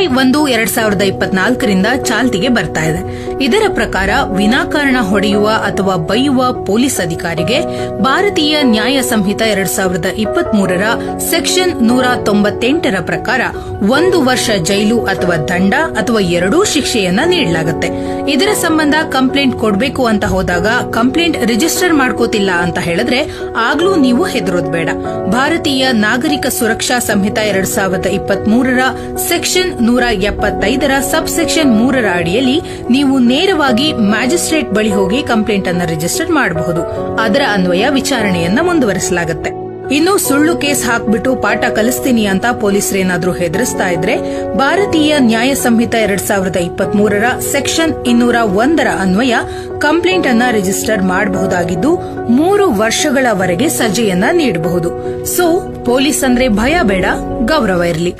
ಜನವರಿ 1, 2024ರಿಂದ ಚಾಲ್ತಿಗೆ ಬರ್ತಾ ಇದೆ. ಇದರ ಪ್ರಕಾರ ವಿನಾಕಾರಣ ಹೊಡೆಯುವ ಅಥವಾ ಬೈಯುವ ಪೊಲೀಸ್ ಅಧಿಕಾರಿಗೆ ಭಾರತೀಯ ನ್ಯಾಯ ಸಂಹಿತೆ 2023ರ ಸೆಕ್ಷನ್ 198ರ ಪ್ರಕಾರ 1 ವರ್ಷ ಜೈಲು ಅಥವಾ ದಂಡ ಅಥವಾ ಎರಡೂ ಶಿಕ್ಷೆಯನ್ನ ನೀಡಲಾಗುತ್ತೆ. ಇದರ ಸಂಬಂಧ ಕಂಪ್ಲೇಂಟ್ ಕೊಡಬೇಕು ಅಂತ ಹೋದಾಗ ಕಂಪ್ಲೇಂಟ್ ರಿಜಿಸ್ಟರ್ ಮಾಡ್ಕೋತಿಲ್ಲ ಅಂತ ಹೇಳಿದ್ರೆ ಆಗ್ಲೂ ನೀವು ಹೆದರೋದ್ ಬೇಡ. ಭಾರತೀಯ ನಾಗರಿಕ ಸುರಕ್ಷಾ ಸಂಹಿತೆ 2023ರ ಸೆಕ್ಷನ್ 175ರ ಸಬ್ ಸೆಕ್ಷನ್ 3ರ ಅಡಿಯಲ್ಲಿ ನೀವು ನೇರವಾಗಿ ಮ್ಯಾಜಿಸ್ಟ್ರೇಟ್ ಬಳಿ ಹೋಗಿ ಕಂಪ್ಲೇಂಟ್ ಅನ್ನು ರಿಜಿಸ್ಟರ್ ಮಾಡಬಹುದು. ಅದರ ಅನ್ವಯ ವಿಚಾರಣೆಯನ್ನ ಮುಂದುವರಿಸಲಾಗುತ್ತೆ. ಇನ್ನು ಸುಳ್ಳು ಕೇಸ್ ಹಾಕ್ಬಿಟ್ಟು ಪಾಠ ಕಲಿಸ್ತೀನಿ ಅಂತ ಪೊಲೀಸರೇನಾದ್ರೂ ಹೆದರಿಸ್ತಾ ಇದ್ರೆ ಭಾರತೀಯ ನ್ಯಾಯ ಸಂಹಿತೆ 2023ರ ಸೆಕ್ಷನ್ 201ರ ಅನ್ವಯ ಕಂಪ್ಲೇಂಟ್ ಅನ್ನ ರಿಜಿಸ್ಟರ್ ಮಾಡಬಹುದಾಗಿದ್ದು 3 ವರ್ಷಗಳವರೆಗೆ ಸಜೆಯನ್ನ ನೀಡಬಹುದು. ಸೊ ಪೊಲೀಸ್ ಅಂದ್ರೆ ಭಯ ಬೇಡ, ಗೌರವ ಇರಲಿ.